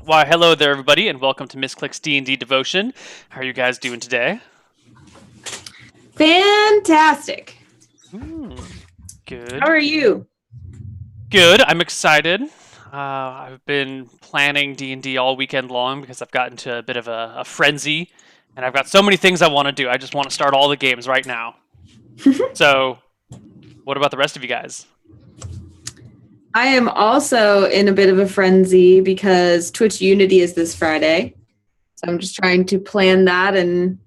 Why, hello there, everybody, and welcome to Misscliks D&D Devotion. How are you guys doing today? Fantastic. Good. How are you? Good. I'm excited. I've been planning D&D all weekend long because I've gotten to a bit of a frenzy, and I've got so many things I want to do. I just want to start all the games right now. So, what about the rest of you guys? I am also in a bit of a frenzy because Twitch Unity is this Friday. So I'm just trying to plan that and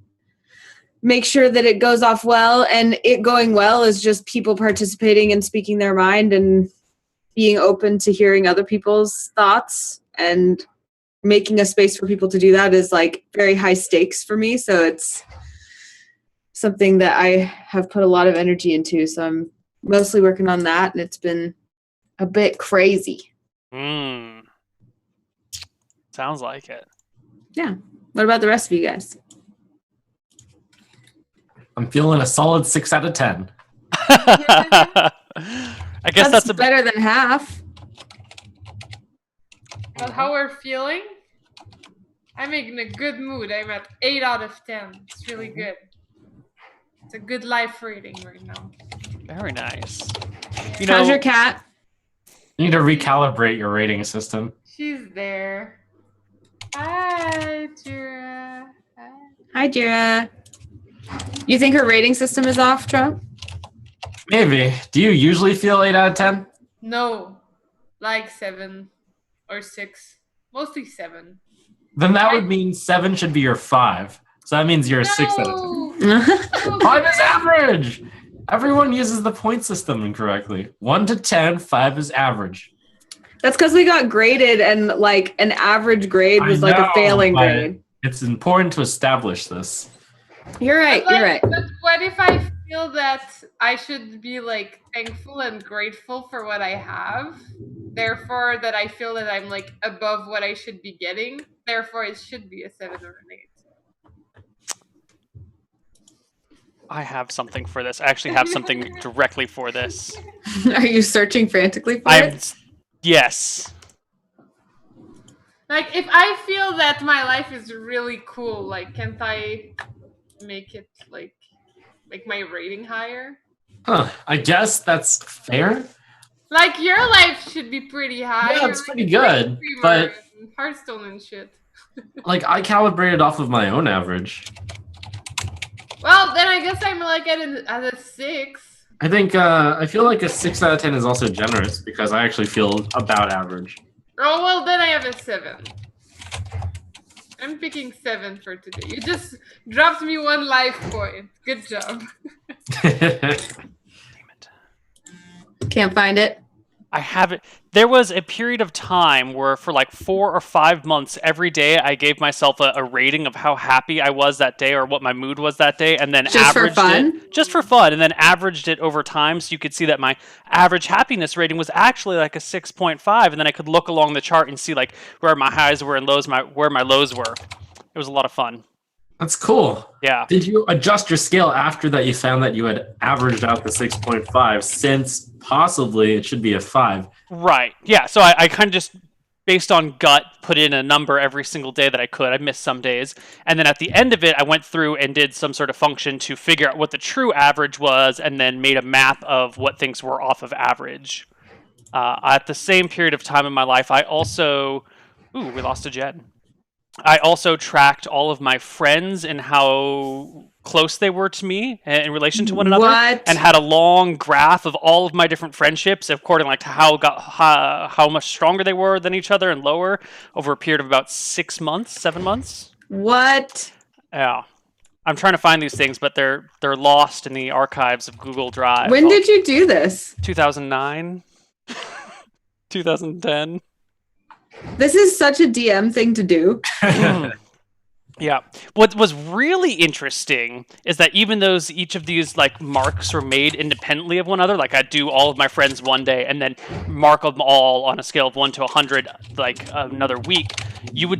make sure that it goes off well. And it going well is just people participating and speaking their mind and being open to hearing other people's thoughts, and making a space for people to do that is like very high stakes for me. So it's something that I have put a lot of energy into. So I'm mostly working on that, and it's been a bit crazy. Sounds like it. Yeah. What about the rest of you guys? I'm feeling a solid 6 out of 10. I guess that's better than half. But how we're feeling? I'm in a good mood. I'm at 8 out of 10. It's really good. It's a good life rating right now. Very nice. How's your cat? You need to recalibrate your rating system. She's there. Hi, Jira. Hi, Jira. You think her rating system is off, Trump? Maybe. Do you usually feel 8 out of 10? No, like 7 or 6. Mostly 7. Then that would mean 7 should be your 5. So that means you're a 6 out of 10. 5 is average! Everyone uses the point system incorrectly. 1 to 10, 5 is average. That's because we got graded, and like an average grade was like a failing grade. It's important to establish this. You're right. You're right. But what if I feel that I should be like thankful and grateful for what I have? Therefore, that I feel that I'm like above what I should be getting. Therefore, it should be a 7 or an 8. I have something for this. I actually have something directly for this. Are you searching frantically for it? Yes. Like, if I feel that my life is really cool, like, can't I make it like my rating higher? Huh. I guess that's fair. Like, your life should be pretty high. Yeah, it's pretty good, but Hearthstone and shit. like I calibrated off of my own average. Well, then I guess I'm like at a 6. I think I feel like a 6 out of 10 is also generous because I actually feel about average. Oh, well, then I have a 7. I'm picking 7 for today. You just dropped me 1 life point. Good job. Damn it. Can't find it. I have it. There was a period of time where for like 4 or 5 months, every day I gave myself a rating of how happy I was that day or what my mood was that day, and then just averaged for fun? it. Just for fun, and then averaged it over time, so you could see that my average happiness rating was actually like a 6.5, and then I could look along the chart and see like where my highs were and where my lows were. It was a lot of fun. That's cool. Yeah. Did you adjust your scale after that you found that you had averaged out the 6.5 since possibly it should be a 5? Right. Yeah. So I kind of just, based on gut, put in a number every single day that I could. I missed some days. And then at the end of it, I went through and did some sort of function to figure out what the true average was and then made a map of what things were off of average. At the same period of time in my life, I also... Ooh, we lost a Jen. I also tracked all of my friends and how close they were to me in relation to one another, and had a long graph of all of my different friendships according like to how much stronger they were than each other and lower over a period of about 6 months, 7 months. What? Yeah, I'm trying to find these things, but they're lost in the archives of Google Drive. When did you do this? 2009, 2010. This is such a DM thing to do. Yeah. What was really interesting is that even though each of these like marks were made independently of one another, like I'd do all of my friends one day and then mark them all on a scale of 1 to 100 like another week,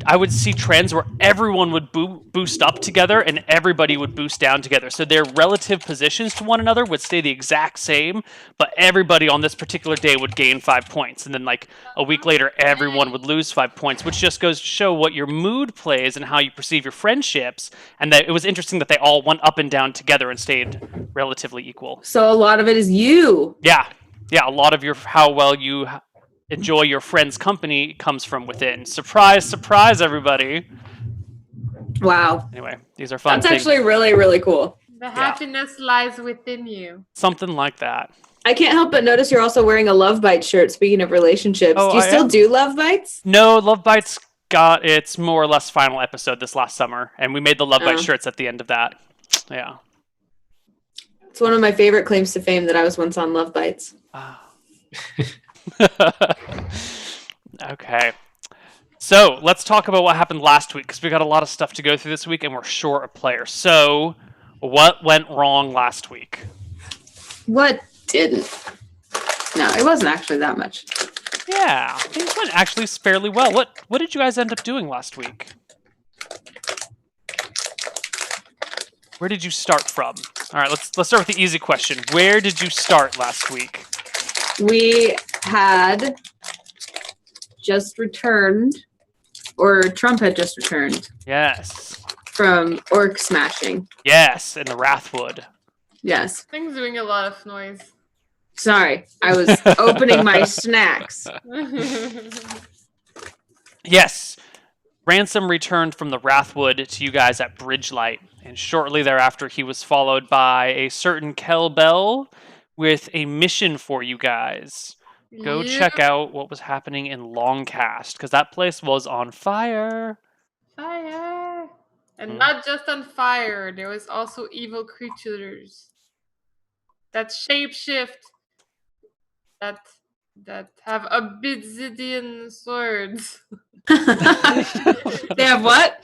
I would see trends where everyone would boost up together and everybody would boost down together. So their relative positions to one another would stay the exact same, but everybody on this particular day would gain 5 points, and then like a week later everyone would lose 5 points, which just goes to show what your mood plays and how you perceive your friendships, and that it was interesting that they all went up and down together and stayed relatively equal. So a lot of it is you. Yeah, a lot of how well you enjoy your friends' company comes from within. Surprise, surprise, everybody. Wow. Anyway, these are fun That's things. actually really, really cool. The happiness lies within you. Something like that. I can't help but notice you're also wearing a Love Bite shirt, speaking of relationships. Oh, do you still do Love Bites? No, Love Bites got its more or less final episode this last summer, and we made the Love Bite shirts at the end of that. Yeah. It's one of my favorite claims to fame that I was once on Love Bites. Okay. So let's talk about what happened last week, because we got a lot of stuff to go through this week and we're short of players. So what went wrong last week? What didn't? No, it wasn't actually that much. Yeah, things went actually fairly well. What did you guys end up doing last week? Where did you start from? All right, let's start with the easy question. Where did you start last week? We had just returned, or Trump had just returned. Yes. From orc smashing. Yes, in the Wrathwood. Yes. Thing's doing a lot of noise. Sorry, I was opening my snacks. Yes. Ransom returned from the Wrathwood to you guys at Bridgelight, and shortly thereafter he was followed by a certain Kelbell with a mission for you guys. Go check out what was happening in Longcast, because that place was on fire. Fire! And not just on fire, there was also evil creatures that shapeshift, that have obsidian swords. They have what?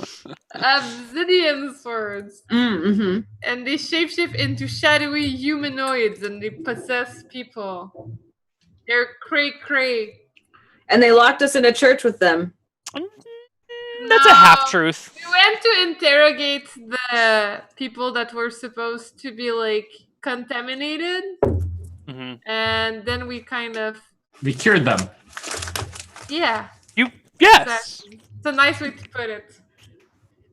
Obsidian swords. Mm-hmm. And they shapeshift into shadowy humanoids and they possess people. They're cray-cray. And they locked us in a church with them. That's a half-truth. We went to interrogate the people that were supposed to be, like, contaminated. Mm-hmm. And then we cured them. Yeah. Yes. Exactly. It's a nice way to put it.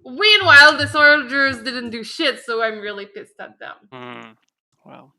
Meanwhile, the soldiers didn't do shit, so I'm really pissed at them. Well.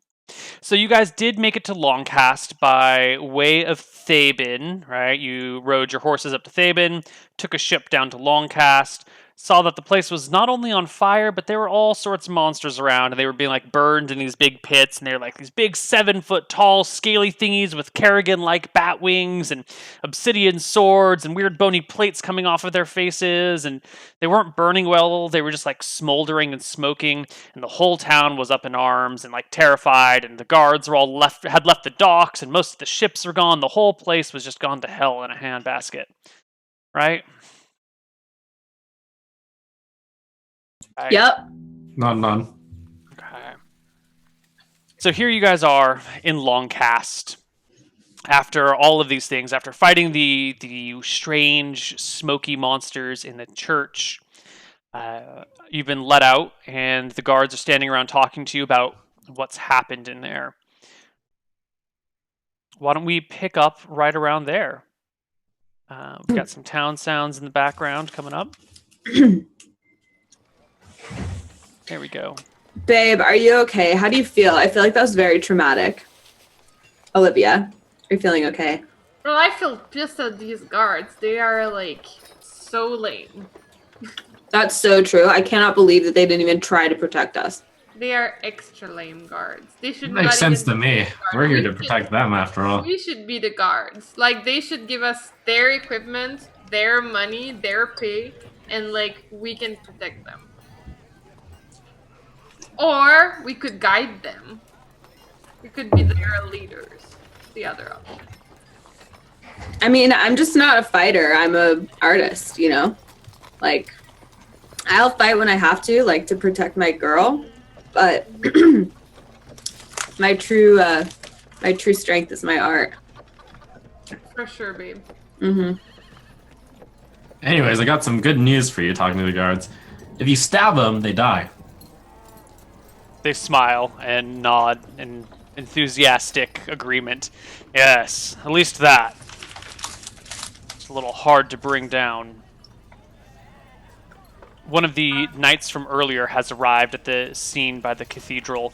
So you guys did make it to Longcast by way of Thabin, right? You rode your horses up to Thabin, took a ship down to Longcast, saw that the place was not only on fire, but there were all sorts of monsters around, and they were being like burned in these big pits, and they were like these big 7-foot tall scaly thingies with Kerrigan-like bat wings and obsidian swords and weird bony plates coming off of their faces, and they weren't burning well, they were just like smoldering and smoking, and the whole town was up in arms and like terrified, and the guards were all had left the docks, and most of the ships were gone. The whole place was just gone to hell in a handbasket, right? Yep. None. Okay. So here you guys are in Longcast. After all of these things, after fighting the strange, smoky monsters in the church, you've been let out, and the guards are standing around talking to you about what's happened in there. Why don't we pick up right around there? We've got some town sounds in the background coming up. There we go. Babe, are you okay? How do you feel? I feel like that was very traumatic. Olivia, are you feeling okay? Well, I feel pissed at these guards. They are, like, so lame. That's so true. I cannot believe that they didn't even try to protect us. They are extra lame guards. They should Makes sense to me. We're here to protect them after all. We should be the guards. Like, they should give us their equipment, their money, their pay, and, like, we can protect them. Or we could guide them. We could be their leaders. The other option. I mean, I'm just not a fighter. I'm a artist, you know? Like, I'll fight when I have to, like to protect my girl, but my true strength is my art. For sure, babe. Mm-hmm. Anyways, I got some good news for you talking to the guards. If you stab them, they die. They smile and nod in enthusiastic agreement. Yes, at least that. It's a little hard to bring down. One of the knights from earlier has arrived at the scene by the cathedral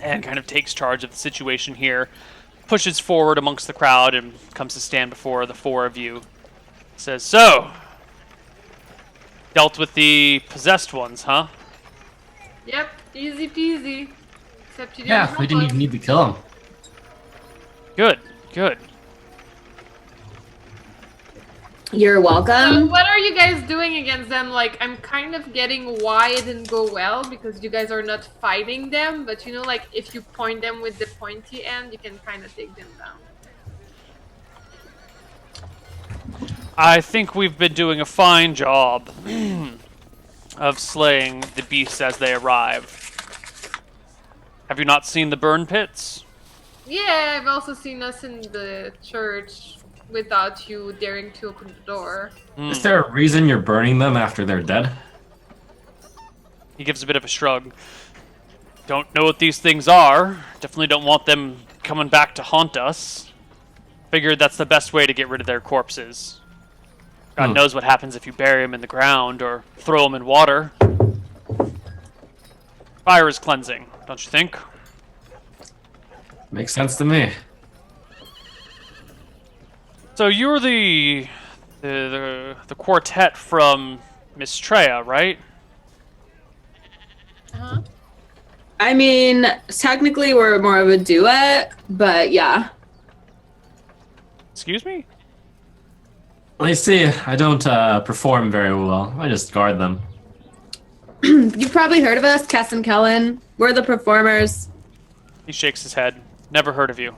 and kind of takes charge of the situation here, pushes forward amongst the crowd and comes to stand before the four of you. Says, so, dealt with the possessed ones, huh? Yep, easy peasy. Except you didn't Yeah, help we didn't us. even need to kill them. Good, good. You're So welcome. what are you guys doing against them? Like, I'm kind of getting why it didn't go well, because you guys are not fighting them, but you know, like, if you point them with the pointy end, you can kind of take them down. I think we've been doing a fine job of slaying the beasts as they arrive. Have you not seen the burn pits? Yeah, I've also seen us in the church without you daring to open the door. Is there a reason you're burning them after they're dead? He gives a bit of a shrug. Don't know what these things are. Definitely don't want them coming back to haunt us. Figured that's the best way to get rid of their corpses. God knows what happens if you bury them in the ground or throw them in water. Fire is cleansing, don't you think? Makes sense to me. So you're the quartet from Mistrea, right? Uh-huh. I mean, technically we're more of a duet, but yeah. Excuse me? Well, you see, I don't perform very well. I just guard them. You've probably heard of us, Cass and Kellen. We're the performers. He shakes his head. Never heard of you.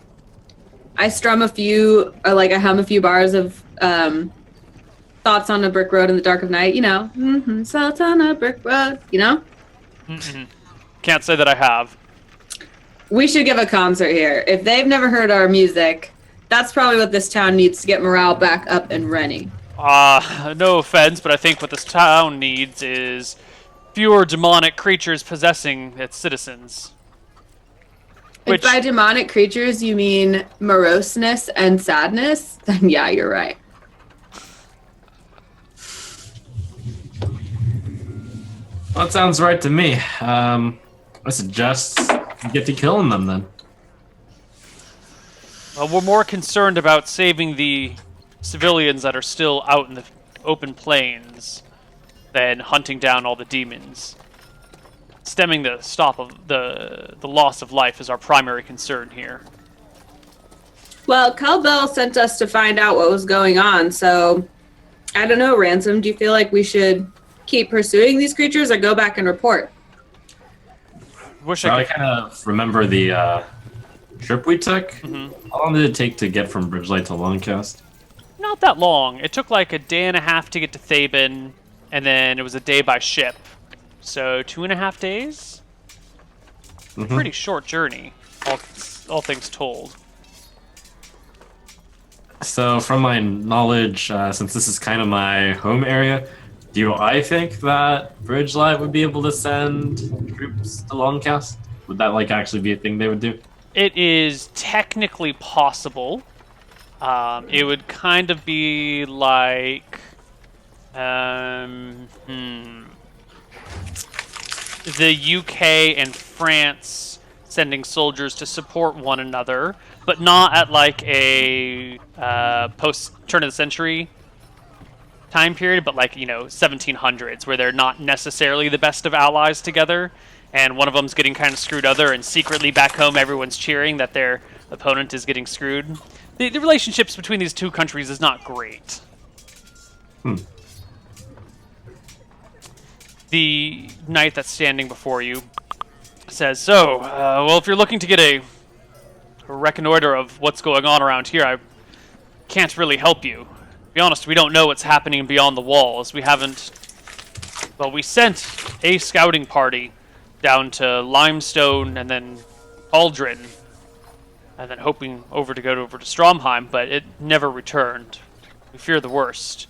I strum a few, I hum a few bars of thoughts on a brick road in the dark of night, you know. Thoughts on a brick road, you know? Can't say that I have. We should give a concert here. If they've never heard our music, that's probably what this town needs to get morale back up and running. No offense, but I think what this town needs is fewer demonic creatures possessing its citizens. If by demonic creatures you mean moroseness and sadness, then yeah, you're right. Well, that sounds right to me. I suggest you get to killing them then. Well, we're more concerned about saving the civilians that are still out in the open plains than hunting down all the demons. Stemming the loss of life is our primary concern here. Well, Kelbell sent us to find out what was going on, so I don't know, Ransom, do you feel like we should keep pursuing these creatures or go back and report? Wish I I could. kind of remember the trip we took. How long did it take to get from Bridgelight to Longcast? Not that long. It took like a day and a half to get to Thaben, and then it was a day by ship. So 2.5 days? Pretty short journey, all things told. So, from my knowledge, since this is kind of my home area, do I think that Bridgelight would be able to send troops to Longcast? Would that actually be a thing they would do? It is technically possible. It would kind of be like... the UK and France sending soldiers to support one another, but not at a post-turn of the century time period, but 1700s, where they're not necessarily the best of allies together, and one of them's getting kind of screwed other, and secretly back home everyone's cheering that their opponent is getting screwed. The relationships between these two countries is not great. The knight that's standing before you says, so, well, if you're looking to get a reconnoiter of what's going on around here, I can't really help you. To be honest, we don't know what's happening beyond the walls. We haven't Well, we sent a scouting party down to Limestone and then Cauldron, and then hoping to go over to Stromheim, but it never returned. We fear the worst.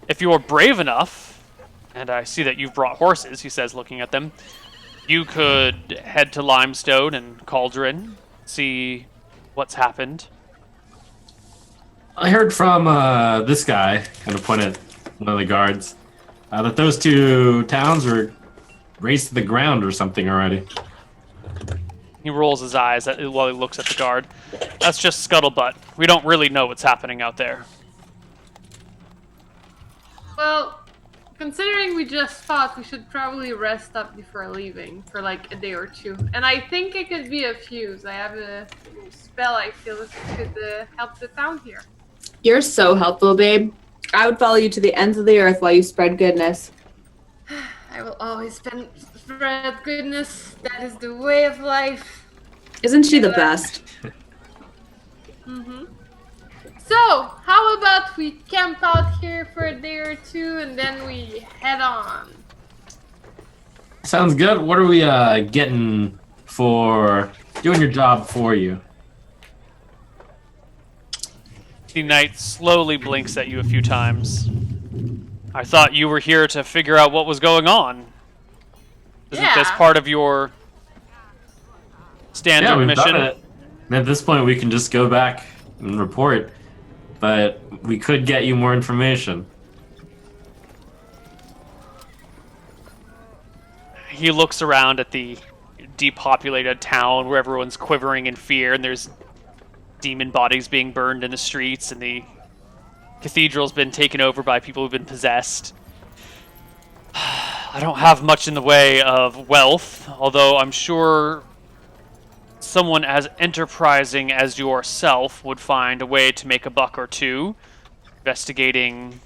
If you are brave enough, and I see that you've brought horses, he says, looking at them, you could head to Limestone and Cauldron, see what's happened. I heard from this guy, kind of point at one of the guards, that those two towns were razed to the ground or something already. He rolls his eyes while he looks at the guard. That's just scuttlebutt. We don't really know what's happening out there. Well, considering we just fought, we should probably rest up before leaving for like a day or two. And I think it could be a fuse. I have a spell I feel could help the town here. You're so helpful, babe. I would follow you to the ends of the earth while you spread goodness. I will always spread goodness. That is the way of life. Isn't she the best? Mm-hmm. So, how about we camp out here for a day or two and then we head on? Sounds good. What are we getting for doing your job for you? The knight slowly blinks at you a few times. I thought you were here to figure out what was going on. Isn't this part of your standard we've mission? done it. And at this point, we can just go back and report. But we could get you more information. He looks around at the depopulated town where everyone's quivering in fear, and there's demon bodies being burned in the streets, and the cathedral's been taken over by people who've been possessed. I don't have much in the way of wealth, although I'm sure someone as enterprising as yourself would find a way to make a buck or two investigating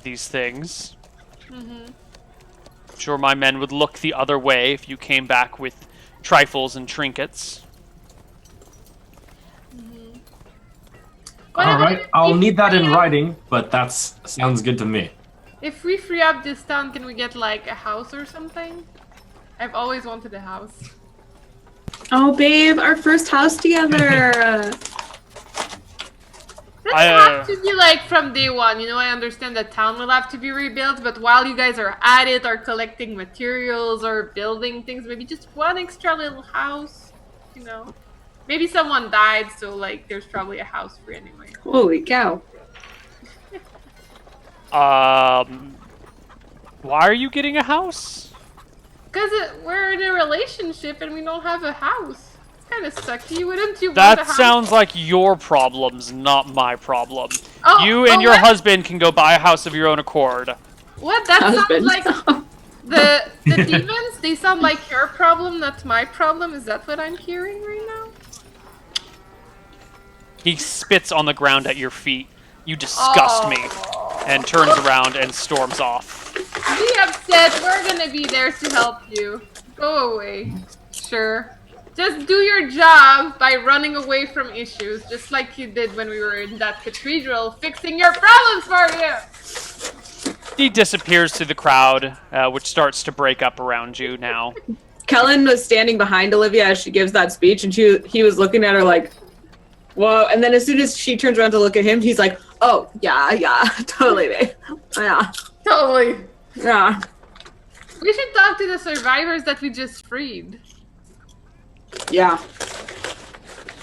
these things. Mm-hmm. I'm sure my men would look the other way if you came back with trifles and trinkets. All right, I'll need that in writing, but that sounds good to me. If we free up this town, can we get like a house or something? I've always wanted a house. Oh, babe, our first house together. Doesn't have to be like from day one. You know, I understand that town will have to be rebuilt, but while you guys are at it, or collecting materials or building things, maybe just one extra little house, you know? Maybe someone died, so like there's probably a house free anyway. Holy cow. Why are you getting a house? Because we're in a relationship and we don't have a house. It's kind of sucky. Wouldn't you want a That house? sounds like your problems, not my problem. Oh, You and your husband can go buy a house of your own accord. What? That Husband. sounds like the demons. They sound like your problem, not my problem. Is that what I'm hearing right now? He spits on the ground at your feet. You disgust me. And turns around and storms off. Be upset. We're gonna be there to help you. Go away. Sure. Just do your job by running away from issues, just like you did when we were in that cathedral, fixing your problems for you. He disappears to the crowd, which starts to break up around you now. Kellen was standing behind Olivia as she gives that speech, and he was looking at her like, whoa. And then as soon as she turns around to look at him, he's like, oh, yeah, totally, babe. Yeah. Totally. Yeah. We should talk to the survivors that we just freed. Yeah.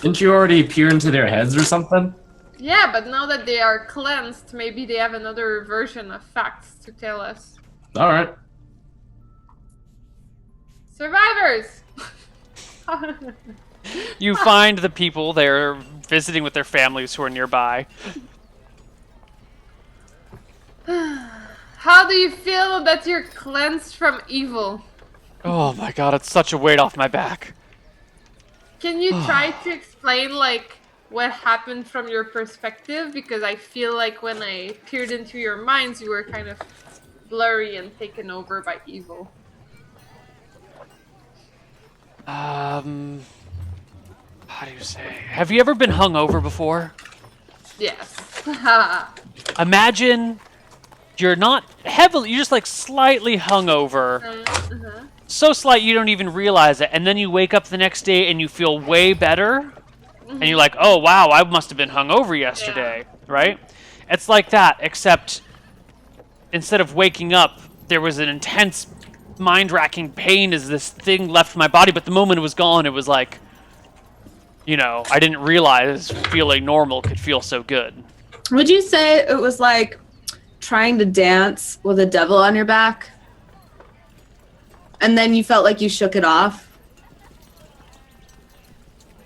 Didn't you already peer into their heads or something? Yeah, but now that they are cleansed, maybe they have another version of facts to tell us. All right. Survivors! You find the people they're visiting with their families who are nearby. How do you feel that you're cleansed from evil? Oh my god, it's such a weight off my back. Can you try to explain, like, what happened from your perspective? Because I feel like when I peered into your minds, you were kind of blurry and taken over by evil. How do you say? Have you ever been hungover before? Yes. Imagine you're not heavily, you're just like slightly hungover. So slight you don't even realize it. And then you wake up the next day and you feel way better. And you're like, oh, wow, I must have been hungover yesterday, right? It's like that, except instead of waking up, there was an intense mind-racking pain as this thing left my body. But the moment it was gone, it was like, you know, I didn't realize feeling normal could feel so good. Would you say it was like trying to dance with a devil on your back? And then you felt like you shook it off?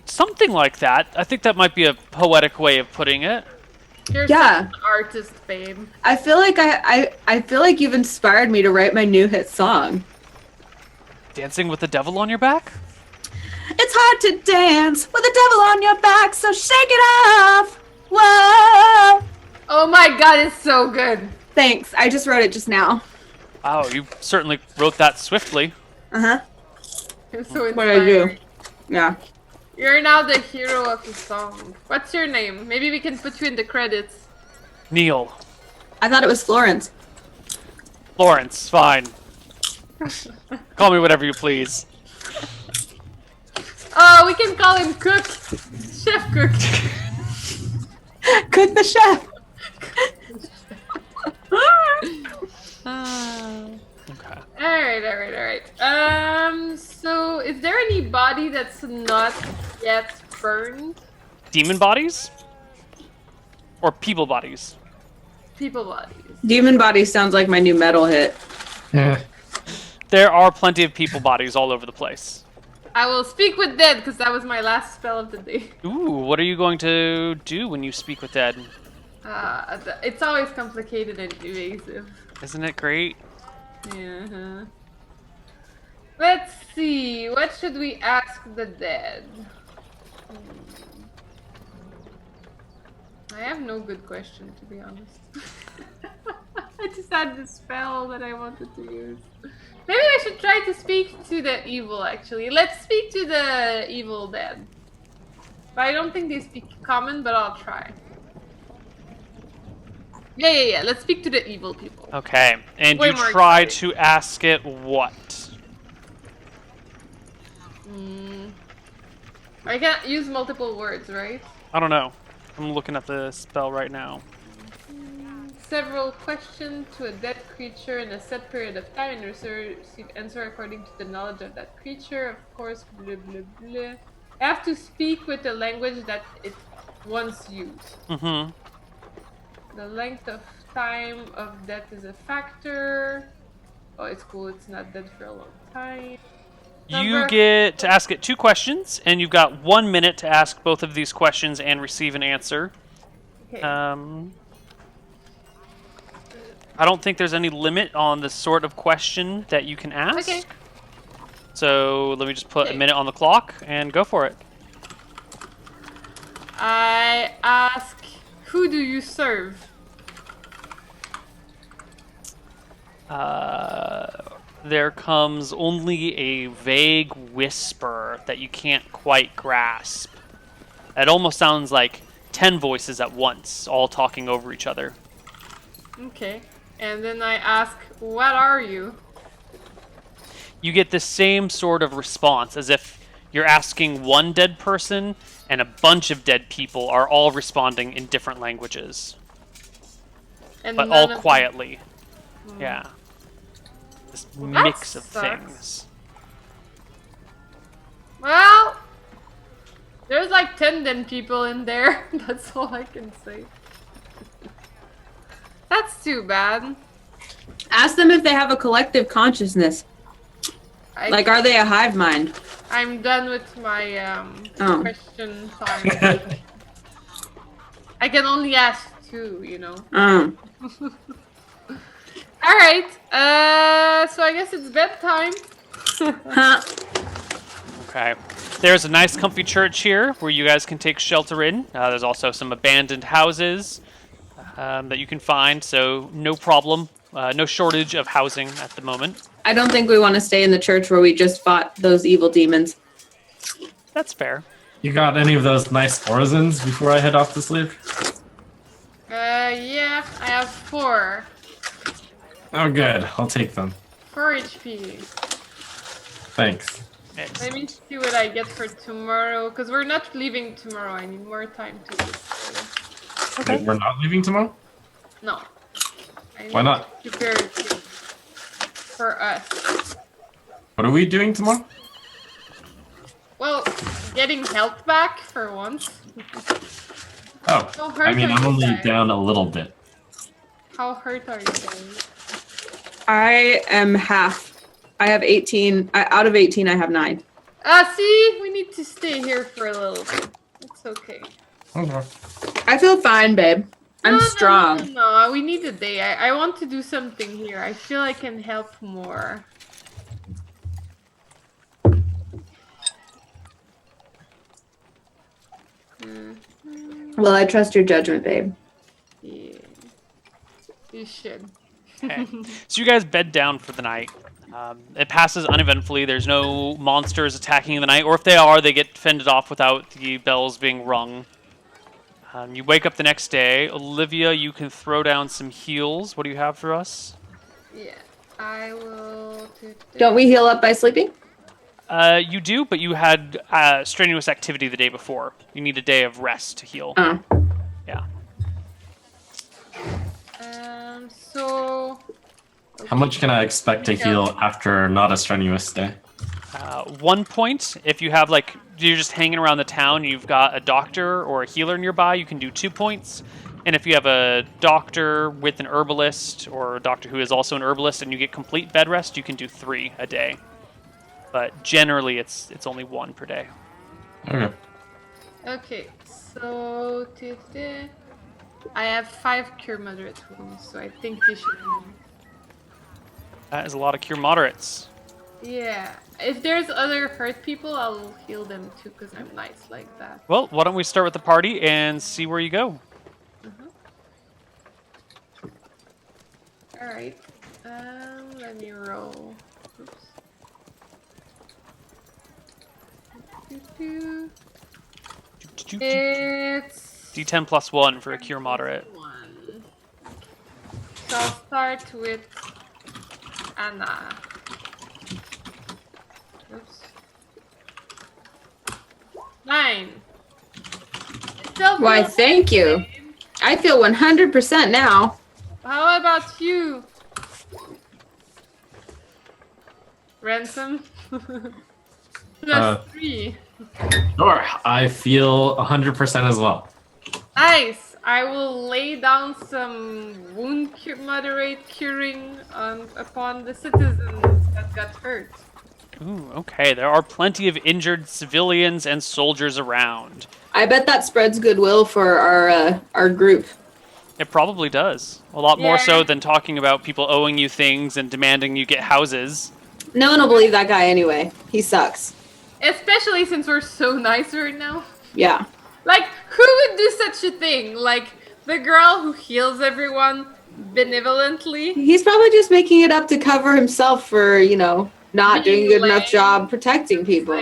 Something like that. I think that might be a poetic way of putting it. You're such an artist, babe. I feel like I feel like you've inspired me to write my new hit song. Dancing with the devil on your back? It's hard to dance with a devil on your back, so shake it off. Whoa. Oh my god, it's so good. Thanks. I just wrote it just now. Wow, you certainly wrote that swiftly. Uh-huh. It's so inspiring. What I do. Yeah. You're now the hero of the song. What's your name? Maybe we can put you in the credits. Neil. I thought it was Florence. Florence, fine. Call me whatever you please. Oh, we can call him Cook. Chef Cook. Cook the chef. Okay. Alright. So is there any body that's not yet burned? Demon bodies? Or people bodies? People bodies. Demon Body sounds like my new metal hit. There are plenty of people bodies all over the place. I will speak with dead because that was my last spell of the day. Ooh, what are you going to do when you speak with dead? It's always complicated and evasive. Isn't it great? Yeah. Let's see. What should we ask the dead? I have no good question, to be honest. I just had the spell that I wanted to use. Maybe I should try to speak to the evil, actually. Let's speak to the evil dead. But I don't think they speak common, but I'll try. Yeah. Let's speak to the evil people. Okay, and Way you more try exciting. to ask it what? I can't use multiple words, right? I don't know. I'm looking at the spell right now. Several questions to a dead creature in a set period of time and receive answer according to the knowledge of that creature. Of course, blah blah blah. I have to speak with the language that it once used. Mm-hmm. The length of time of death is a factor. Oh, it's cool. It's not dead for a long time. You get to ask it 2 questions, and you've got 1 minute to ask both of these questions and receive an answer. Okay. I don't think there's any limit on the sort of question that you can ask. Okay. So let me just put a minute on the clock and go for it. I ask, who do you serve? There comes only a vague whisper that you can't quite grasp. It almost sounds like 10 voices at once, all talking over each other. Okay. And then I ask, what are you? You get the same sort of response as if you're asking one dead person and a bunch of dead people are all responding in different languages. And But none all of quietly. them- Yeah. This That mix of sucks. things. Well, there's like 10 dead people in there. That's all I can say. That's too bad. Ask them if they have a collective consciousness. Like, are they a hive mind? I'm done with my Oh. question time. I can only ask 2, you know. Oh. All right. So I guess it's bedtime. Huh. Okay. There's a nice comfy church here where you guys can take shelter in. There's also some abandoned houses that you can find, so no problem. No shortage of housing at the moment. I don't think we want to stay in the church where we just fought those evil demons. That's fair. You got any of those nice orisons before I head off to sleep? Yeah, I have 4. Oh, good. I'll take them. 4 HP. Thanks. Let me see what I get for tomorrow, because we're not leaving tomorrow. I need more time to look for it. Wait, we're not leaving tomorrow? No. I need Why not? to prepare it for us. What are we doing tomorrow? Well, getting health back for once. Oh, How hurt I mean, are I'm you only guys? down a little bit. How hurt are you guys? I am half. I have 18. Out of 18, I have 9. See? We need to stay here for a little bit. It's okay. Okay. I feel fine, babe. I'm No, strong. No, we need a day. I want to do something here. I feel I can help more. Well, I trust your judgment, babe. Yeah. You should. Okay. So you guys bed down for the night. It passes uneventfully. There's no monsters attacking in the night, or if they are, they get fended off without the bells being rung. You wake up the next day. Olivia, you can throw down some heals. What do you have for us? Yeah. I will do this. Don't we heal up by sleeping? You do, but you had strenuous activity the day before. You need a day of rest to heal. Yeah. So... How much can I expect to heal after not a strenuous day? 1 point. If you have, like, you're just hanging around the town, you've got a doctor or a healer nearby, you can do 2 points. And if you have a doctor with an herbalist, or a doctor who is also an herbalist, and you get complete bed rest, you can do 3 a day. But generally, it's only 1 per day. Okay. Okay, so... I have 5 cure moderate wounds, so I think this should be... That is a lot of cure moderates. Yeah. If there's other hurt people, I'll heal them too, because I'm nice like that. Well, why don't we start with the party and see where you go? Alright. Let me roll. Oops. It's D10 plus 1 for a cure moderate. 1. So I'll start with Anna. Oops. 9. Still Why, feels thank the you. same. I feel 100% now. How about you? Ransom? Plus 3. Sure, I feel 100% as well. Nice! I will lay down some moderate curing upon the citizens that got hurt. Ooh, okay. There are plenty of injured civilians and soldiers around. I bet that spreads goodwill for our group. It probably does. A lot more so Yeah. than talking about people owing you things and demanding you get houses. No one will believe that guy anyway. He sucks. Especially since we're so nice right now. Yeah. Like, who would do such a thing? Like, the girl who heals everyone benevolently? He's probably just making it up to cover himself for, not doing a good enough job protecting people.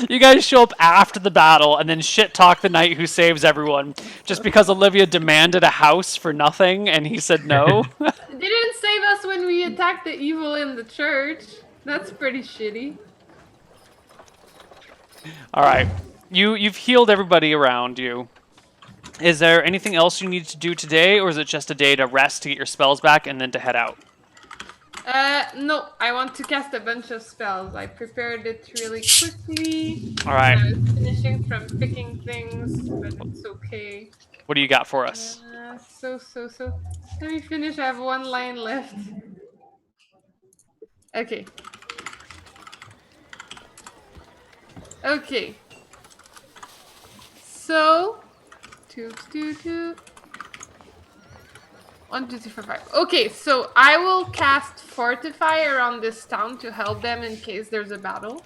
You guys show up after the battle and then shit talk the knight who saves everyone just because Olivia demanded a house for nothing and he said no. They didn't save us when we attacked the evil in the church. That's pretty shitty. All right. You've healed everybody around you. Is there anything else you need to do today, or is it just a day to rest, to get your spells back, and then to head out? No. I want to cast a bunch of spells. I prepared it really quickly. All right. I was finishing from picking things, but it's okay. What do you got for us? So. Let me finish. I have 1 line left. Okay. Okay. So, 2. 1, 2, 3, 4, 5. Okay, so I will cast Fortify around this town to help them in case there's a battle.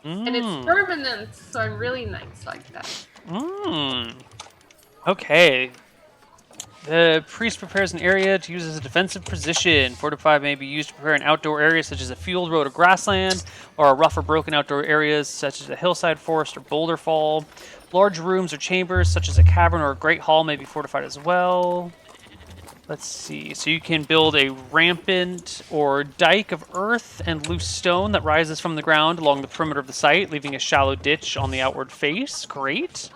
And it's permanent, so I'm really nice like that. Okay. The priest prepares an area to use as a defensive position. Fortify may be used to prepare an outdoor area such as a field, road, or grassland, or a rough or broken outdoor areas such as a hillside, forest, or boulder fall. Large rooms or chambers such as a cavern or a great hall may be fortified as well. Let's see. So you can build a rampant or dike of earth and loose stone that rises from the ground along the perimeter of the site, leaving a shallow ditch on the outward face. Great.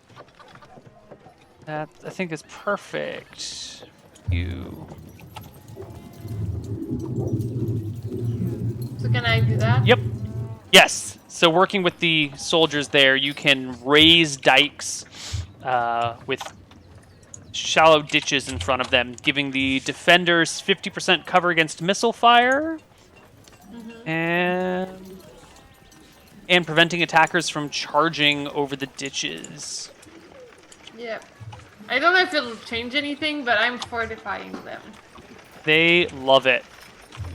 That, I think, is perfect. You. So can I do that? Yep. Yes. So working with the soldiers there, you can raise dikes with shallow ditches in front of them, giving the defenders 50% cover against missile fire, and preventing attackers from charging over the ditches. Yep. I don't know if it'll change anything, but I'm fortifying them. They love it.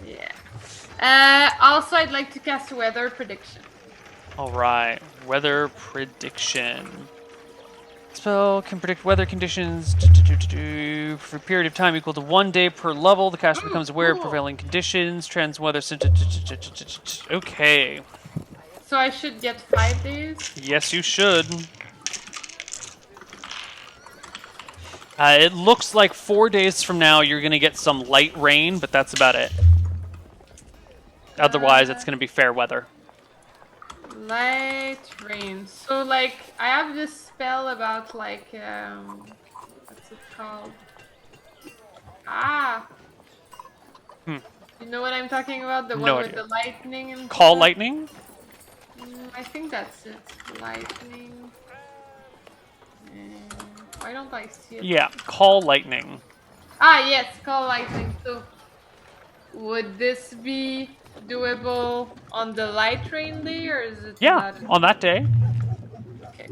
Yeah. Also, I'd like to cast a weather prediction. All right, weather prediction. Spell can predict weather conditions for a period of time equal to 1 day per level. The caster becomes aware of prevailing conditions, trends, weather. Okay. So I should get 5 days? Yes, you should. It looks like 4 days from now you're going to get some light rain, but that's about it. Otherwise, it's going to be fair weather. Light rain. So, like, I have this spell about, like, what's it called? You know what I'm talking about? The No one idea. with the lightning and Call stuff? lightning? I think that's it. Lightning. Why don't I see it? Yeah, call lightning. Yes, call lightning. So, would this be doable on the light rain day, or is it? Yeah, not? on that day. Okay.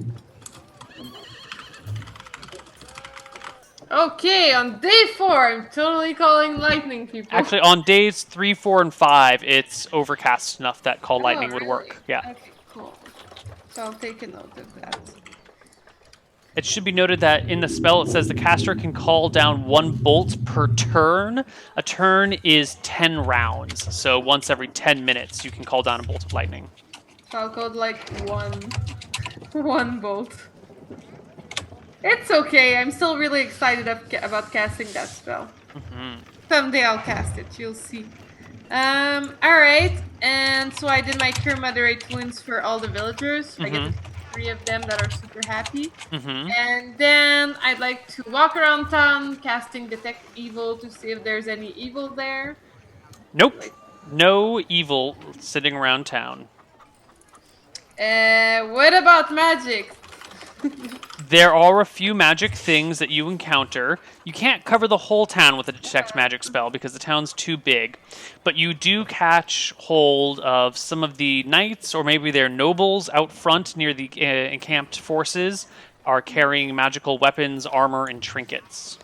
Okay, on day 4, I'm totally calling lightning, people. Actually, on days 3, 4, and 5, it's overcast enough that call lightning would really? work. Yeah. Okay, cool. So I'll take a note of that. It should be noted that in the spell it says the caster can call down 1 bolt per turn. A turn is 10 rounds, so once every 10 minutes you can call down a bolt of lightning. So I'll code like one bolt. It's okay. I'm still really excited about casting that spell. Someday I'll cast it. You'll see. All right. And so I did my cure moderate wounds for all the villagers. I get 3 of them that are super happy. And then I'd like to walk around town, casting detect evil to see if there's any evil there. Nope. No evil sitting around town. What about magic? There are a few magic things that you encounter. You can't cover the whole town with a detect magic spell because the town's too big, but you do catch hold of some of the knights or maybe their nobles out front near the encamped forces are carrying magical weapons, armor, and trinkets.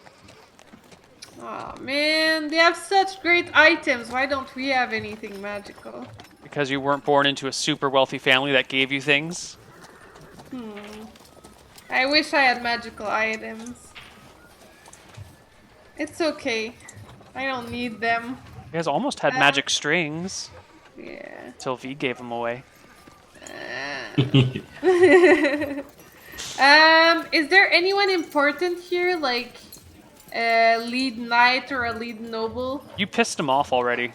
Oh man, they have such great items. Why don't we have anything magical? Because you weren't born into a super wealthy family that gave you things. I wish I had magical items. It's okay. I don't need them. You guys almost had magic strings Yeah. until V gave them away. Is there anyone important here, like a lead knight or a lead noble? You pissed him off already.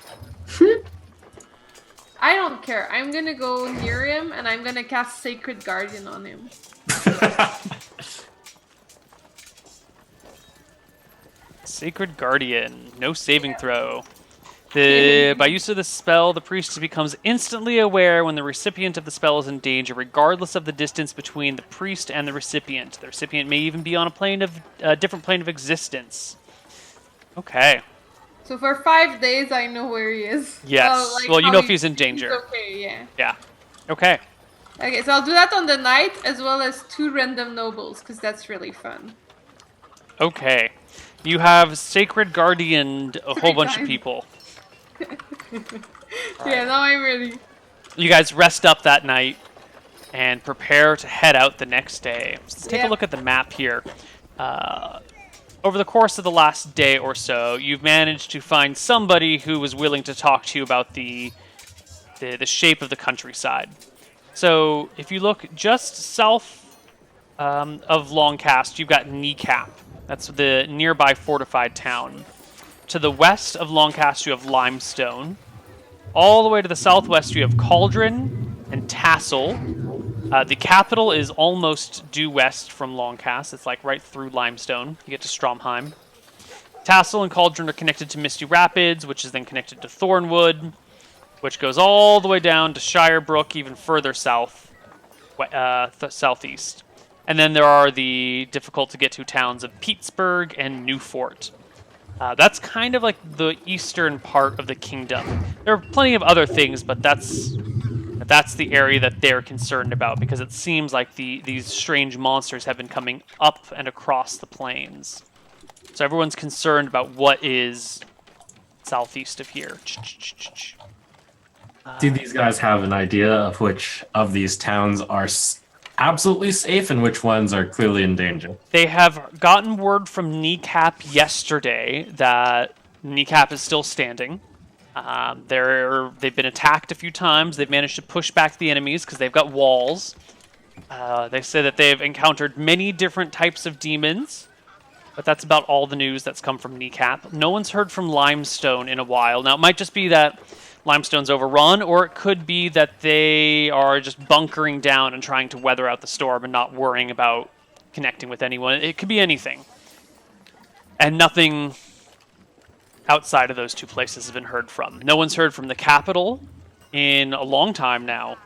I don't care. I'm gonna go near him and I'm gonna cast Sacred Guardian on him. Sacred Guardian. No saving throw. By use of the spell, the priest becomes instantly aware when the recipient of the spell is in danger, regardless of the distance between the priest and the recipient. The recipient may even be on a different plane of existence. Okay. So for 5 days, I know where he is. Yes. Well, you know if he's in danger. Okay, yeah. Yeah. Okay. Okay, so I'll do that on the knight as well as 2 random nobles, because that's really fun. Okay. You have Sacred Guardianed a whole bunch of people. Yeah, now I'm ready. You guys rest up that night and prepare to head out the next day. Let's take a look at the map here. Over the course of the last day or so, you've managed to find somebody who was willing to talk to you about the shape of the countryside. So if you look just south of Longcast, you've got Kneecap. That's the nearby fortified town. to the west of Longcast, you have Limestone. All the way to the southwest, you have Cauldron and Tassel. The capital is almost due west from Longcast. It's like right through Limestone. You get to Stromheim. Tassel and Cauldron are connected to Misty Rapids, which is then connected to Thornwood, which goes all the way down to Shirebrook, even further south, southeast. And then there are the difficult to get to towns of Petersburg and Newfort. That's kind of like the eastern part of the kingdom. There are plenty of other things, but that's the area that they're concerned about, because it seems like these strange monsters have been coming up and across the plains. So everyone's concerned about what is southeast of here. Do these guys have an idea of which of these towns are absolutely safe and which ones are clearly in danger? They have gotten word from Kneecap yesterday that Kneecap is still standing. They've been attacked a few times. They've managed to push back the enemies because they've got walls. They say that they've encountered many different types of demons, but that's about all the news that's come from Kneecap. No one's heard from Limestone in a while. Now, it might just be that Limestone's overrun, or it could be that they are just bunkering down and trying to weather out the storm and not worrying about connecting with anyone. It could be anything. And nothing outside of those two places has been heard from. No one's heard from the capital in a long time now.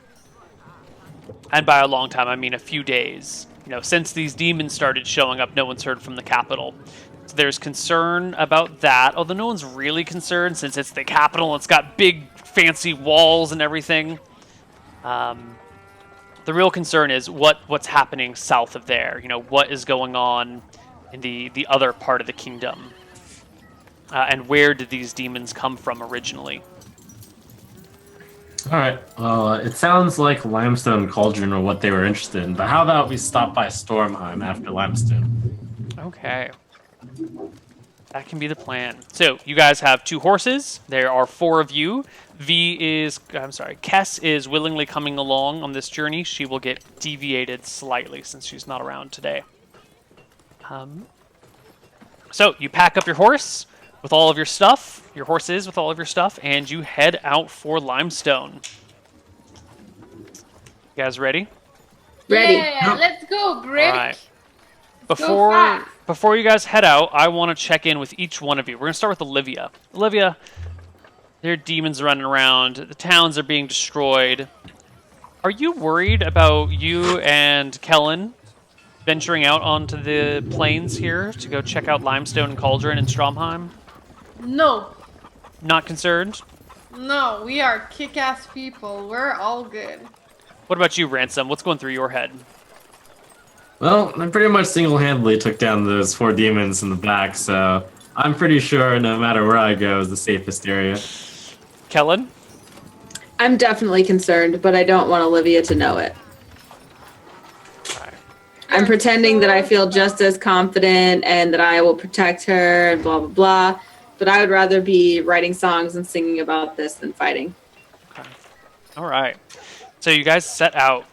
And by a long time, I mean a few days. Since these demons started showing up, no one's heard from the capital. So there's concern about that, although no one's really concerned since it's the capital and it's got big, fancy walls and everything. The real concern is what's happening south of there. What is going on in the other part of the kingdom. And where did these demons come from originally? All right. Well, it sounds like Limestone and Cauldron are what they were interested in, but how about we stop by Stormheim after Limestone? Okay. That can be the plan. So, you guys have 2 horses. There are 4 of you. Kess is willingly coming along on this journey. She will get deviated slightly since she's not around today. So, you pack up your horse with all of your stuff, your horses with all of your stuff, and you head out for Limestone. You guys ready? Ready. Yeah, let's go, Brick. All right. Go fast. Before you guys head out, I want to check in with each one of you. We're going to start with Olivia. Olivia, there are demons running around. The towns are being destroyed. Are you worried about you and Kellen venturing out onto the plains here to go check out Limestone and Cauldron and Stromheim? No. Not concerned? No, we are kick-ass people. We're all good. What about you, Ransom? What's going through your head? Well, I pretty much single-handedly took down those 4 demons in the back, so I'm pretty sure no matter where I go is the safest area. Kellen? I'm definitely concerned, but I don't want Olivia to know it. I'm pretending that I feel just as confident and that I will protect her and blah, blah, blah. But I would rather be writing songs and singing about this than fighting. Okay. All right. So you guys set out.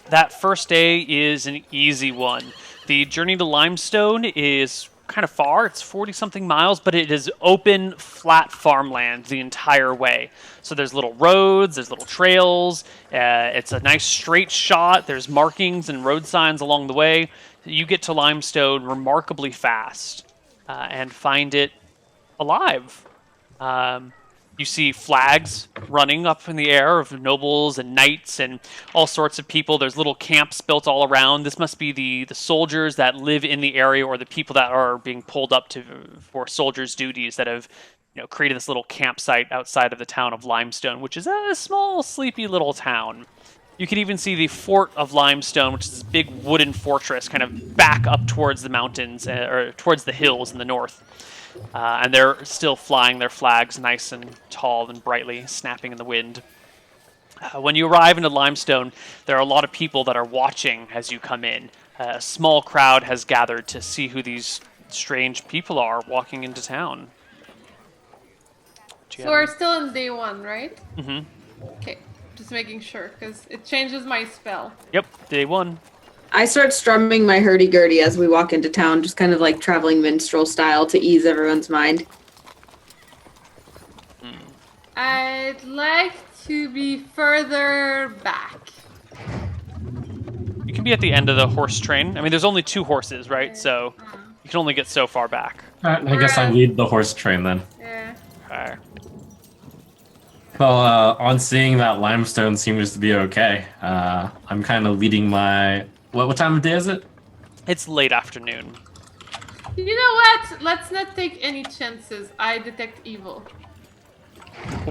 That first day is an easy one. The journey to Limestone is kind of far. It's 40-something miles, but it is open, flat farmland the entire way. So there's little roads, there's little trails. It's a nice straight shot. There's markings and road signs along the way. You get to Limestone remarkably fast and find it alive. You see flags running up in the air of nobles and knights and all sorts of people. There's little camps built all around. This must be the soldiers that live in the area, or the people that are being pulled up for soldiers' duties that have created this little campsite outside of the town of Limestone, which is a small, sleepy little town. You can even see the fort of Limestone, which is this big wooden fortress kind of back up towards the mountains, or towards the hills in the north. And they're still flying their flags nice and tall and brightly, snapping in the wind. When you arrive into Limestone, there are a lot of people that are watching as you come in. A small crowd has gathered to see who these strange people are walking into town. So we're still in day 1, right? Mm-hmm. Okay, just making sure, because it changes my spell. Yep, day 1. I start strumming my hurdy-gurdy as we walk into town, just kind of like traveling minstrel style to ease everyone's mind. I'd like to be further back. You can be at the end of the horse train. I mean, there's only 2 horses, right? So you can only get so far back. Alright, I guess I lead the horse train then. Yeah. Okay. Well, on seeing that Limestone seems to be okay, I'm kind of leading my... What time of day is it? It's late afternoon. You know what? Let's not take any chances. I detect evil.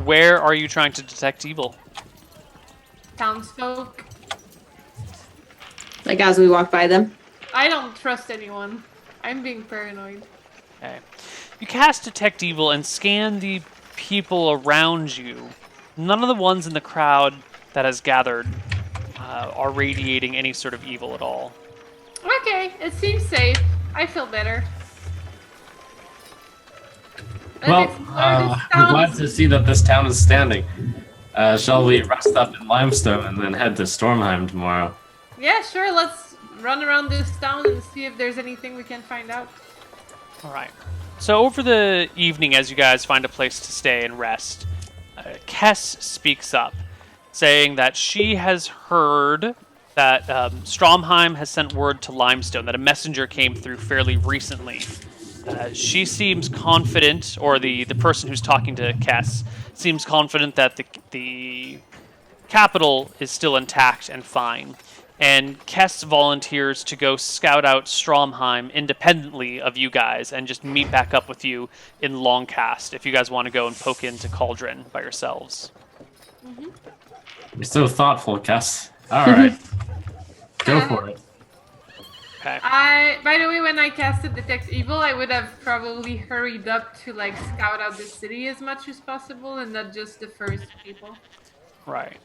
Where are you trying to detect evil? Townsfolk. Like as we walk by them. I don't trust anyone. I'm being paranoid. Okay. You cast Detect Evil and scan the people around you. None of the ones in the crowd that has gathered are radiating any sort of evil at all. Okay, it seems safe. I feel better. Well, I'm glad to see that this town is standing. Shall we rest up in Limestone and then head to Stormheim tomorrow? Yeah, sure. Let's run around this town and see if there's anything we can find out. All right. So over the evening, as you guys find a place to stay and rest, Kess speaks up, saying that she has heard that Stromheim has sent word to Limestone, that a messenger came through fairly recently. She seems confident, or the person who's talking to Kess seems confident that the capital is still intact and fine. And Kess volunteers to go scout out Stromheim independently of you guys and just meet back up with you in Longcast if you guys want to go and poke into Cauldron by yourselves. You're so thoughtful, Kess. Alright. Go for it. Okay. By the way, when I casted Detect Evil, I would have probably hurried up to like scout out the city as much as possible and not just the first people. Right.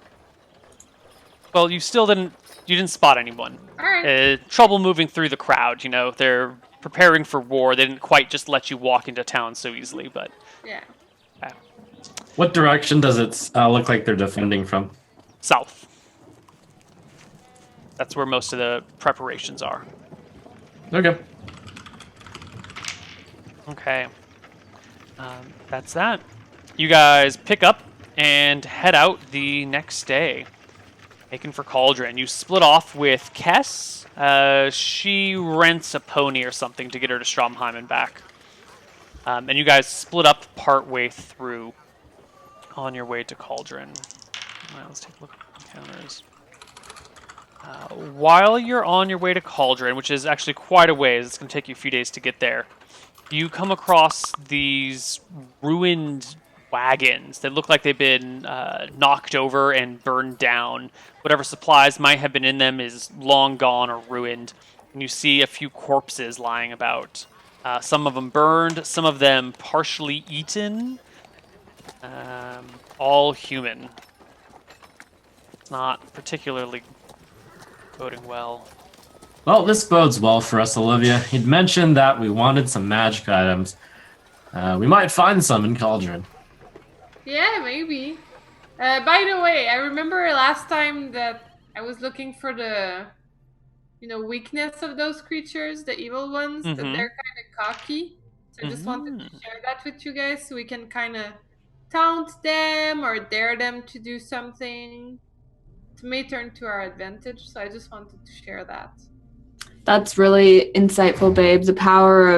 Well, you didn't spot anyone. Alright. Trouble moving through the crowd, you know. They're preparing for war. They didn't quite just let you walk into town so easily, but... Yeah. What direction does it look like they're defending from? South. That's where most of the preparations are. Okay. Okay. That's that. You guys pick up and head out the next day. Making for Cauldron. You split off with Kess. She rents a pony or something to get her to Stromheim and back. And you guys split up partway through on your way to Cauldron. Right, let's take a look at the encounters. While you're on your way to Cauldron, which is actually quite a ways, it's going to take you a few days to get there, you come across these ruined wagons that look like they've been knocked over and burned down. Whatever supplies might have been in them is long gone or ruined. And you see a few corpses lying about. Some of them burned, some of them partially eaten. All human. It's not particularly boding well. Well, this bodes well for us, Olivia. You'd mentioned that we wanted some magic items. We might find some in Cauldron. Yeah, maybe. By the way, I remember last time that I was looking for the, weakness of those creatures, the evil ones, that they're kind of cocky. So I just wanted to share that with you guys so we can kind of taunt them or dare them to do something. It may turn to our advantage, so I just wanted to share that. That's really insightful, babe. The power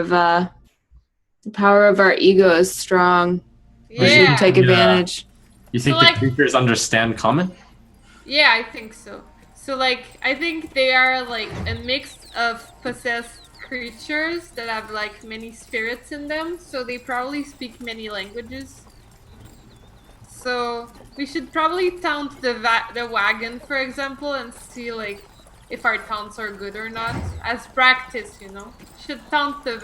of our ego is strong. We should take advantage. You think the creatures understand common? Yeah, I think so. So, I think they are, a mix of possessed creatures that have, many spirits in them. So they probably speak many languages. So we should probably taunt the wagon, for example, and see, if our taunts are good or not. As practice, Should taunt the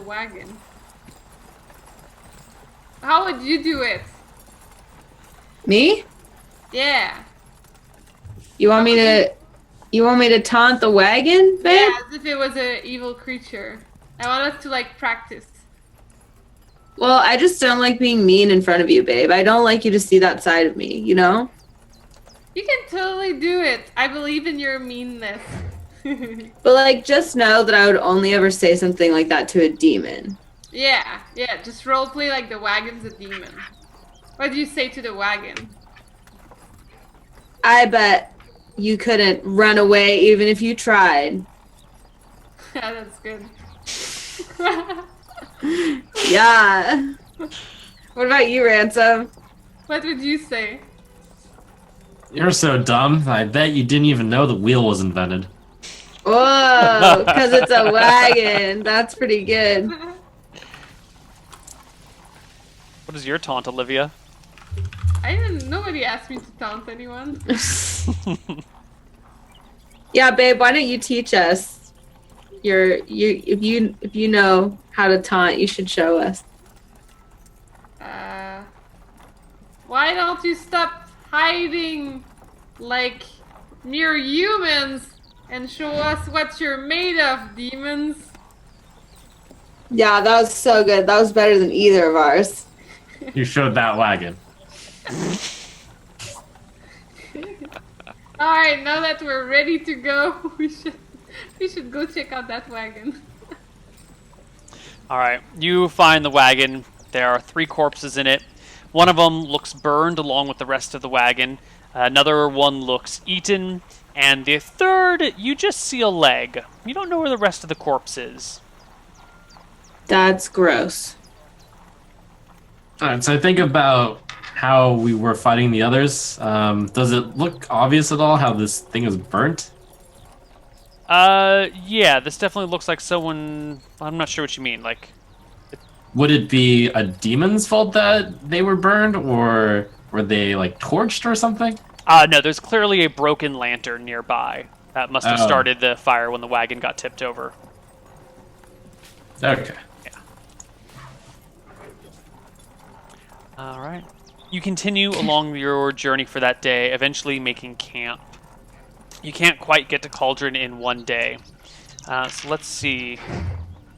wagon. How would you do it? Me? Yeah. You want me to taunt the wagon, babe? Yeah, as if it was an evil creature. I want us to practice. Well, I just don't like being mean in front of you, babe. I don't like you to see that side of me, You can totally do it. I believe in your meanness. But like, just know that I would only ever say something like that to a demon. Yeah, just roleplay like the wagon's a demon. What do you say to the wagon? I bet you couldn't run away even if you tried. Yeah, that's good. Yeah. What about you, Ransom? What would you say? You're so dumb. I bet you didn't even know the wheel was invented. Whoa, because it's a wagon. That's pretty good. What is your taunt, Olivia? Nobody asked me to taunt anyone. Yeah, babe, why don't you teach us? If you know how to taunt, you should show us. Why don't you stop hiding like mere humans and show us what you're made of, demons? Yeah, that was so good. That was better than either of ours. You showed that wagon. Alright, now that we're ready to go, we should go check out that wagon. All right, you find the wagon. There are 3 corpses in it. One of them looks burned along with the rest of the wagon. Another one looks eaten. And the third, you just see a leg. You don't know where the rest of the corpse is. That's gross. All right, so I think about how we were fighting the others. Does it look obvious at all how this thing is burnt? Yeah, this definitely looks like someone... I'm not sure what you mean, like... Would it be a demon's fault that they were burned, or were they, like, torched or something? No, there's clearly a broken lantern nearby. That must have started the fire when the wagon got tipped over. Okay. Yeah. All right. You continue along your journey for that day, eventually making camp. You can't quite get to Cauldron in one day. So let's see.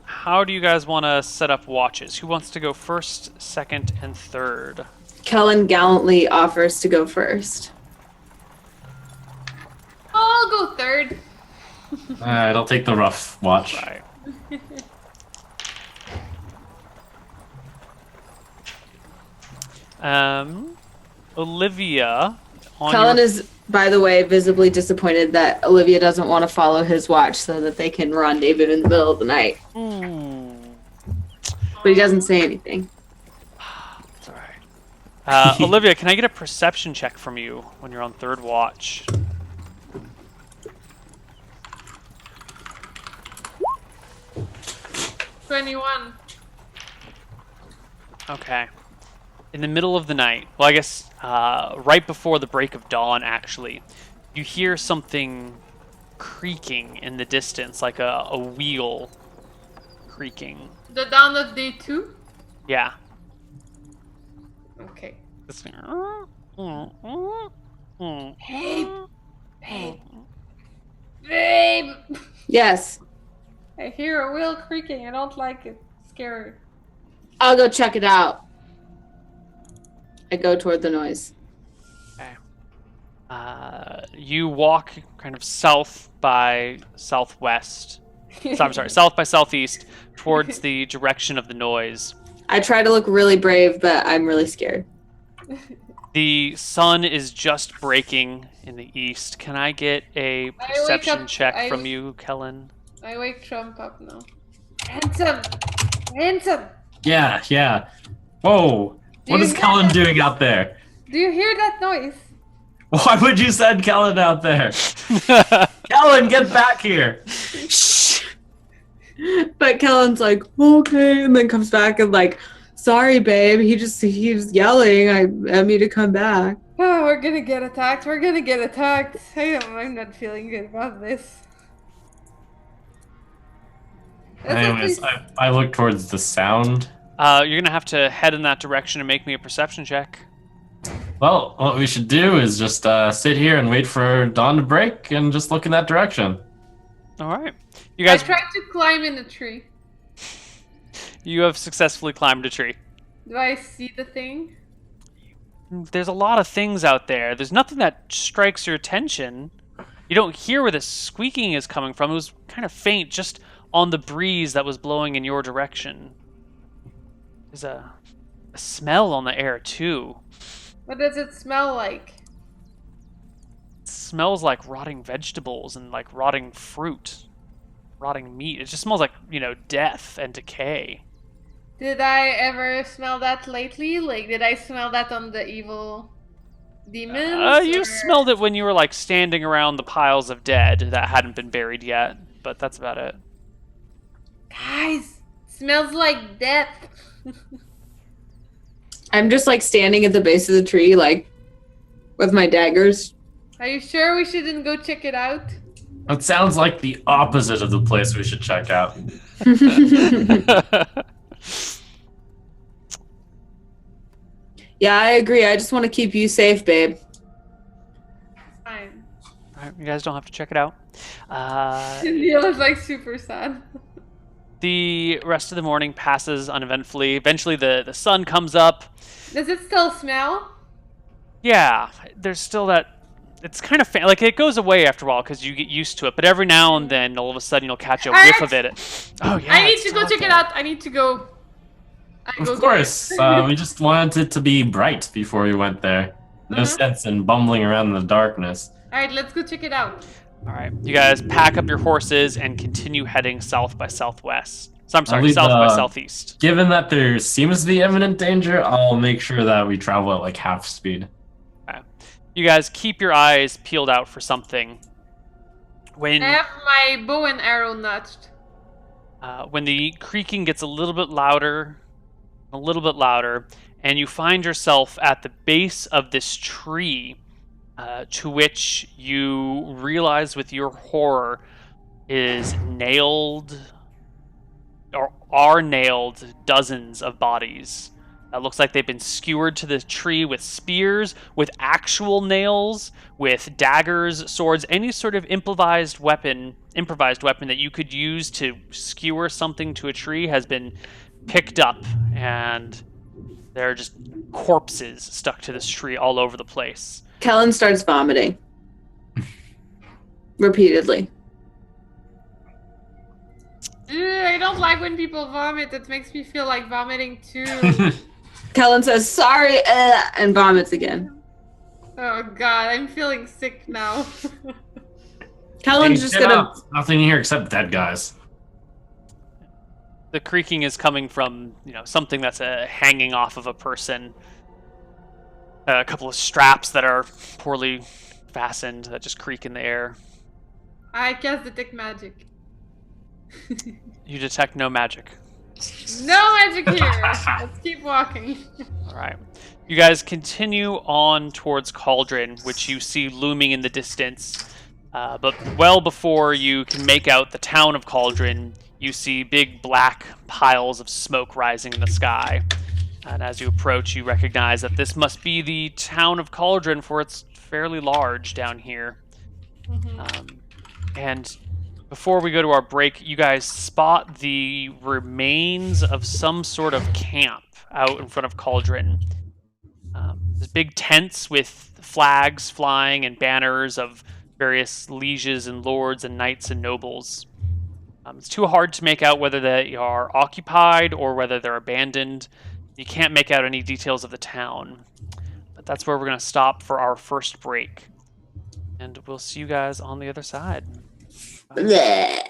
How do you guys want to set up watches? Who wants to go first, second, and third? Kellen gallantly offers to go first. I'll go third. Alright, I'll take the rough watch. Right. Olivia. Kellen is, by the way, visibly disappointed that Olivia doesn't want to follow his watch so that they can rendezvous in the middle of the night. Ooh. But he doesn't say anything. It's alright. Olivia, can I get a perception check from you when you're on third watch? $21. Okay. In the middle of the night, well, I guess right before the break of dawn, actually, you hear something creaking in the distance, like a wheel creaking. The dawn of day 2? Yeah. Okay. This thing. Babe! Yes, I hear a wheel creaking. I don't like it. Scary. I'll go check it out. I go toward the noise. Okay. You walk kind of south by southwest. I'm sorry, south by southeast towards the direction of the noise. I try to look really brave, but I'm really scared. The sun is just breaking in the east. Can I get a perception check from you, Kellen? I wake Trump up now. Ransom! Ransom! Yeah. Whoa. What is Kellen doing out there? Do you hear that noise? Why would you send Kellen out there? Kellen, get back here! Shh. But Kellen's like, okay, and then comes back and like, sorry, babe. He was yelling. I me to come back. Oh, we're gonna get attacked. We're gonna get attacked. I'm not feeling good about this. Anyways, I look towards the sound. You're gonna have to head in that direction and make me a perception check. Well, what we should do is just sit here and wait for dawn to break and just look in that direction. All right. You guys, I tried to climb in a tree. you have successfully climbed a tree. Do I see the thing? There's a lot of things out there. There's nothing that strikes your attention. You don't hear where the squeaking is coming from. It was kind of faint, just on the breeze that was blowing in your direction. There's a smell on the air, too. What does it smell like? It smells like rotting vegetables and like rotting fruit, rotting meat. It just smells like, death and decay. Did I ever smell that lately? Like, did I smell that on the evil demons? You smelled it when you were like standing around the piles of dead that hadn't been buried yet, but that's about it. Guys, smells like death. I'm just like standing at the base of the tree, like with my daggers. Are you sure we shouldn't go check it out? It sounds like the opposite of the place we should check out. Yeah, I agree. I just want to keep you safe, babe. Fine. All right, you guys don't have to check it out. Neil is like super sad. The rest of the morning passes uneventfully. Eventually, the sun comes up. Does it still smell? Yeah, there's still that. It's kind of like it goes away after a while because you get used to it. But every now and then, all of a sudden, you'll catch a whiff of it. Oh yeah! I need to go check it out. I need to go. Of course, we just wanted it to be bright before we went there. No sense in bumbling around in the darkness. All right, let's go check it out. All right, you guys pack up your horses and continue heading south by southwest. So I'm sorry, south by southeast. Given that there seems to be imminent danger, I'll make sure that we travel at like half speed. Okay. You guys keep your eyes peeled out for something. I have my bow and arrow notched. When the creaking gets a little bit louder, and you find yourself at the base of this tree, to which you realize with your horror is nailed, or are nailed, dozens of bodies. It looks like they've been skewered to the tree with spears, with actual nails, with daggers, swords, any sort of improvised weapon that you could use to skewer something to a tree has been picked up, and there are just corpses stuck to this tree all over the place. Kellen starts vomiting. Repeatedly. I don't like when people vomit. It makes me feel like vomiting too. Kellen says, sorry, and vomits again. Oh god, I'm feeling sick now. Kellen's just gonna... Nothing here except dead guys. The creaking is coming from, something that's hanging off of a person. A couple of straps that are poorly fastened that just creak in the air. I cast detect magic. You detect no magic. No magic here. Let's keep walking. All right. You guys continue on towards Cauldron, which you see looming in the distance. But well before you can make out the town of Cauldron, you see big black piles of smoke rising in the sky. And as you approach, you recognize that this must be the town of Cauldron, for it's fairly large down here. And before we go to our break, you guys spot the remains of some sort of camp out in front of Cauldron. There's big tents with flags flying and banners of various lieges and lords and knights and nobles. It's too hard to make out whether they are occupied or whether they're abandoned. You can't make out any details of the town. But that's where we're going to stop for our first break. And we'll see you guys on the other side. Bye. Bleh.